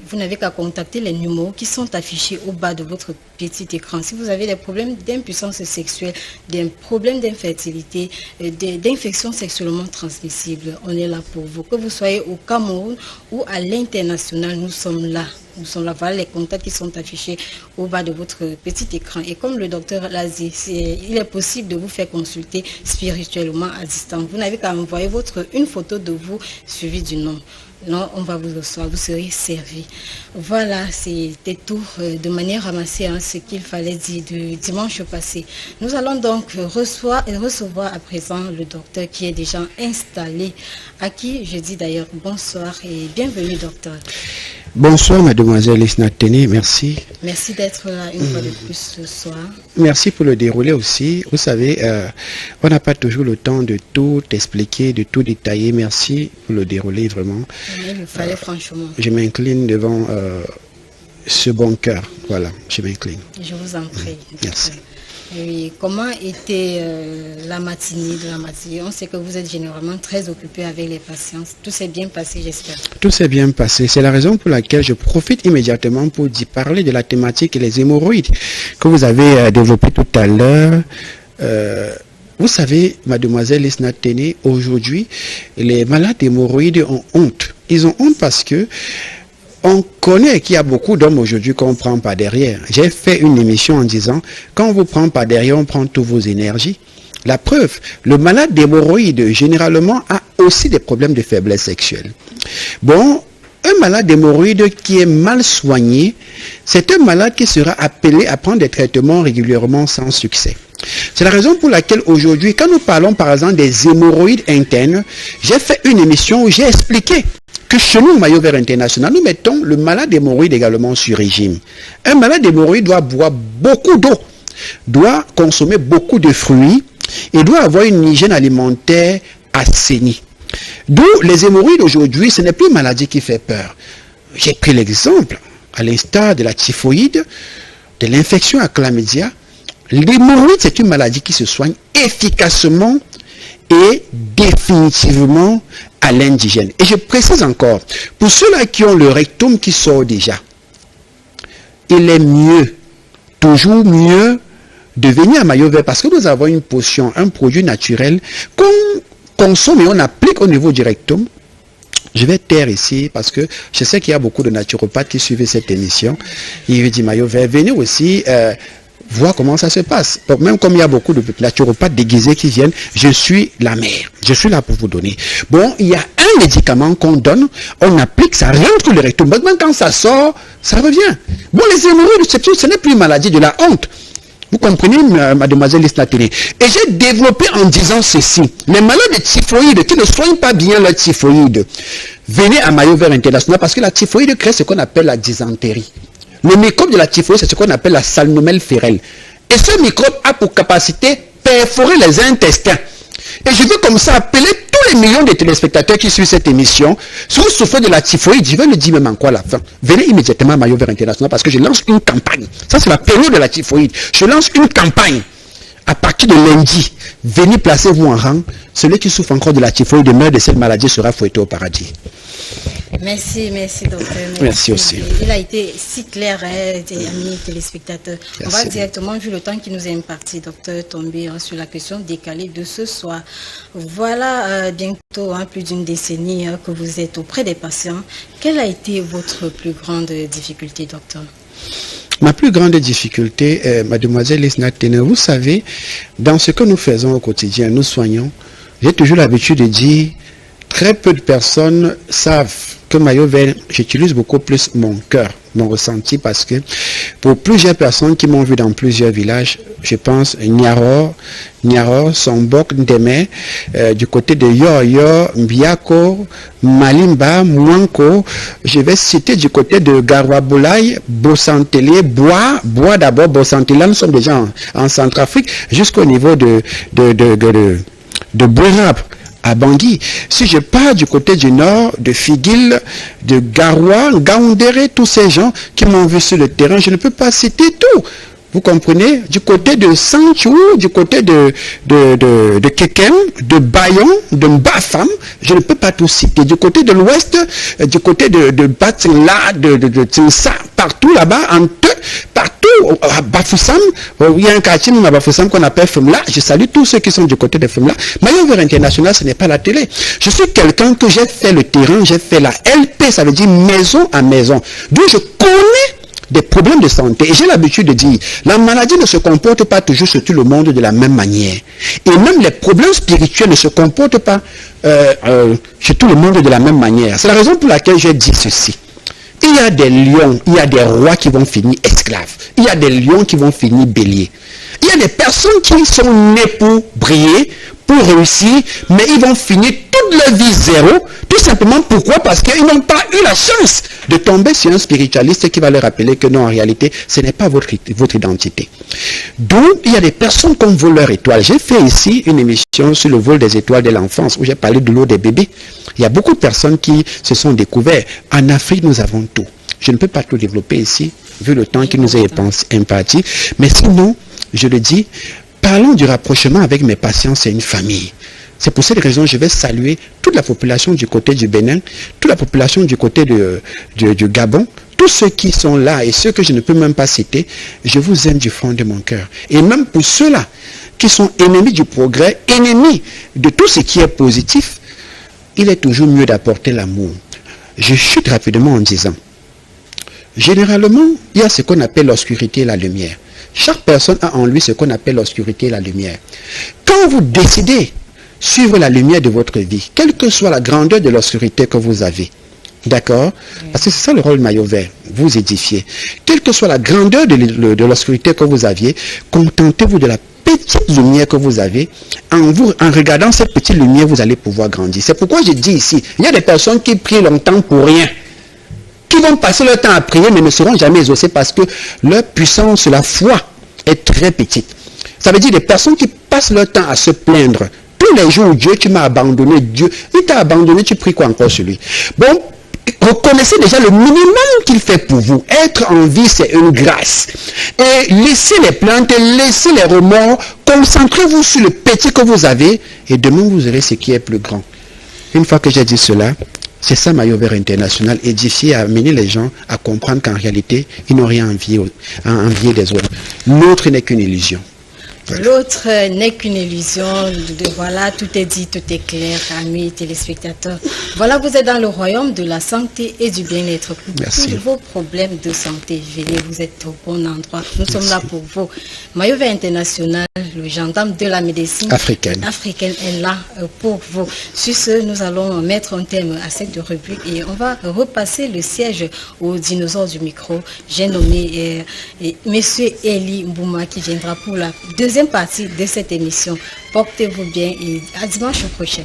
vous n'avez qu'à contacter les numéros qui sont affichés au bas de votre petit écran. Si vous avez des problèmes d'impuissance sexuelle, des problèmes d'infertilité, d'infections sexuellement transmissibles, on est là pour vous. Que vous soyez au Cameroun ou à l'international, nous sommes là. Nous sommes là, voilà les contacts qui sont affichés au bas de votre petit écran. Et comme le docteur l'a dit, il est possible de vous faire consulter spirituellement à distance. Vous n'avez qu'à envoyer une photo de vous suivie du nom. Non, on va vous recevoir, vous serez servi. Voilà, c'était tout de manière ramassée, ce qu'il fallait dire du dimanche passé. Nous allons donc recevoir à présent le docteur qui est déjà installé, à qui je dis d'ailleurs bonsoir et bienvenue docteur. Bonsoir mademoiselle Lisna Téné, merci. Merci d'être là une fois de plus ce soir. Merci pour le dérouler aussi. Vous savez, on n'a pas toujours le temps de tout expliquer, de tout détailler. Merci pour le dérouler vraiment. Mais il fallait franchement. Je m'incline devant ce bon cœur. Voilà, je m'incline. Je vous en prie. Merci. Et comment était la matinée de la matinée? On sait que vous êtes généralement très occupé avec les patients. Tout s'est bien passé, j'espère. Tout s'est bien passé. C'est la raison pour laquelle je profite immédiatement pour parler de la thématique et les hémorroïdes que vous avez développé tout à l'heure. Vous savez, mademoiselle Lisna Téné, aujourd'hui, les malades d'hémorroïdes ont honte. Ils ont honte parce que on connaît qu'il y a beaucoup d'hommes aujourd'hui qu'on ne prend pas derrière. J'ai fait une émission en disant, quand on vous prend pas derrière, on prend toutes vos énergies. La preuve, le malade d'hémorroïdes, généralement, a aussi des problèmes de faiblesse sexuelle. Bon, un malade d'hémorroïdes qui est mal soigné, c'est un malade qui sera appelé à prendre des traitements régulièrement sans succès. C'est la raison pour laquelle aujourd'hui, quand nous parlons par exemple des hémorroïdes internes, j'ai fait une émission où j'ai expliqué que chez nous, au Maillot Vert International, nous mettons le malade d'hémorroïdes également sur régime. Un malade d'hémorroïdes doit boire beaucoup d'eau, doit consommer beaucoup de fruits et doit avoir une hygiène alimentaire assainie. D'où les hémorroïdes aujourd'hui, ce n'est plus une maladie qui fait peur. J'ai pris l'exemple, à l'instar de la typhoïde, de l'infection à chlamydia. L'hémorroïde, c'est une maladie qui se soigne efficacement et définitivement à l'indigène. Et je précise encore, pour ceux-là qui ont le rectum qui sort déjà, il est mieux, toujours mieux, de venir à Maillot Vert parce que nous avons une potion, un produit naturel qu'on consomme et on applique au niveau du rectum. Je vais taire ici parce que je sais qu'il y a beaucoup de naturopathes qui suivent cette émission. Il veut dire Maillot Vert, venez aussi voir comment ça se passe. Donc, même comme il y a beaucoup de naturopathes déguisés qui viennent, je suis la mère. Je suis là pour vous donner. Bon, il y a un médicament qu'on donne, on applique, ça rentre le rectum. Même quand ça sort, ça revient. Bon, les hémorroïdes, ce n'est plus une maladie de la honte. Vous comprenez, mademoiselle Lisna Téné. Et j'ai développé en disant ceci. Les malades de typhoïde qui ne soignent pas bien la typhoïde, venez à Maillot Vert International parce que la typhoïde crée ce qu'on appelle la dysentérie. Le microbe de la typhoïde, c'est ce qu'on appelle la salmonelle Feral. Et ce microbe a pour capacité perforer les intestins. Et je veux comme ça appeler tous les millions de téléspectateurs qui suivent cette émission. Si vous souffrez de la typhoïde, je vais le dire même encore à la fin. Venez immédiatement à Maillot Vert International parce que je lance une campagne. Ça, c'est la période de la typhoïde. Je lance une campagne. À partir de lundi, venez placez-vous en rang. Celui qui souffre encore de la typhoïde meurt de cette maladie sera fouetté au paradis. Merci docteur. Merci aussi. Il a été si clair, amis téléspectateurs. Merci. On va directement, vu le temps qui nous est imparti, docteur, tomber sur la question décalée de ce soir. Voilà bientôt plus d'une décennie que vous êtes auprès des patients. Quelle a été votre plus grande difficulté, docteur? Ma plus grande difficulté, mademoiselle Lisna Téné, vous savez, dans ce que nous faisons au quotidien, nous soignons, j'ai toujours l'habitude de dire, très peu de personnes savent que Maillot Vert, j'utilise beaucoup plus mon cœur, mon ressenti, parce que pour plusieurs personnes qui m'ont vu dans plusieurs villages, je pense Niaror, Sombok, Ndeme, du côté de Yoyo, Mbiako, Malimba, Mouanko, je vais citer du côté de Garouaboulaye, Bossantelier, Bois d'abord, Bossantelier, nous sommes déjà en Centrafrique, jusqu'au niveau de Bourab, à Bangui. Si je pars du côté du nord, de Figuil, de Garoua, Gaoundéré, tous ces gens qui m'ont vu sur le terrain, je ne peux pas citer tout. Vous comprenez? Du côté de Sanchou, du côté de Kekem, de Bayon, de Mbafam, je ne peux pas tout citer. Du côté de l'ouest, du côté de Batla, de Tinsa, partout là-bas, partout, à Bafoussam, il y a un quartier à Bafoussam qu'on appelle Femla. Je salue tous ceux qui sont du côté de Femla. Maillot Vert International, ce n'est pas la télé. Je suis quelqu'un que j'ai fait le terrain, j'ai fait la LP, ça veut dire maison à maison. Donc je connais des problèmes de santé. Et j'ai l'habitude de dire, la maladie ne se comporte pas toujours sur tout le monde de la même manière. Et même les problèmes spirituels ne se comportent pas sur tout le monde de la même manière. C'est la raison pour laquelle j'ai dit ceci. Il y a des lions, il y a des rois qui vont finir esclaves. Il y a des lions qui vont finir béliers. Il y a des personnes qui sont nées pour briller, pour réussir, mais ils vont finir toute leur vie zéro. Tout simplement pourquoi? Parce qu'ils n'ont pas eu la chance de tomber sur un spiritualiste qui va leur rappeler que non, en réalité, ce n'est pas votre identité. Donc, il y a des personnes qui volent leur étoile. J'ai fait ici une émission sur le vol des étoiles de l'enfance où j'ai parlé de l'eau des bébés. Il y a beaucoup de personnes qui se sont découvertes. En Afrique, nous avons tout. Je ne peux pas tout développer ici, vu le temps qui nous est imparti. Mais sinon, je le dis, parlons du rapprochement avec mes patients, c'est une famille. C'est pour cette raison que je vais saluer toute la population du côté du Bénin, toute la population du côté du Gabon, tous ceux qui sont là et ceux que je ne peux même pas citer, je vous aime du fond de mon cœur. Et même pour ceux-là qui sont ennemis du progrès, ennemis de tout ce qui est positif, il est toujours mieux d'apporter l'amour. Je chute rapidement en disant, généralement, il y a ce qu'on appelle l'obscurité et la lumière. Chaque personne a en lui ce qu'on appelle l'obscurité et la lumière. Quand vous décidez suivre la lumière de votre vie, quelle que soit la grandeur de l'obscurité que vous avez, d'accord? Parce que c'est ça le rôle maillot vert, vous édifiez. Quelle que soit la grandeur de l'obscurité que vous aviez, contentez-vous de la petite lumière que vous avez. En regardant cette petite lumière, vous allez pouvoir grandir. C'est pourquoi je dis ici, il y a des personnes qui prient longtemps pour rien, qui vont passer leur temps à prier mais ne seront jamais exaucés parce que leur puissance, la foi est très petite. Ça veut dire des personnes qui passent leur temps à se plaindre. Tous les jours où Dieu, tu m'as abandonné, Dieu, il t'a abandonné, tu pries quoi encore sur lui? Bon, reconnaissez déjà le minimum qu'il fait pour vous. Être en vie, c'est une grâce. Et laissez les plaintes, laissez les remords, concentrez-vous sur le petit que vous avez et demain vous aurez ce qui est plus grand. Une fois que j'ai dit cela, c'est ça Maillot Vert International, édifier, à amener les gens à comprendre qu'en réalité, ils n'ont rien à envier des autres. L'autre n'est qu'une illusion. L'autre n'est qu'une illusion. Voilà, tout est dit, tout est clair, amis téléspectateurs. Voilà, vous êtes dans le royaume de la santé et du bien-être. Tous vos problèmes de santé, venez, vous êtes au bon endroit. Nous sommes là pour vous. Maillot Vert International, le gendarme de la médecine africaine est là pour vous. Sur ce, nous allons mettre un terme à cette rubrique et on va repasser le siège aux dinosaures du micro. J'ai nommé Monsieur Eli Mbouma qui viendra pour la deuxième partie de cette émission. Portez-vous bien et à dimanche prochain.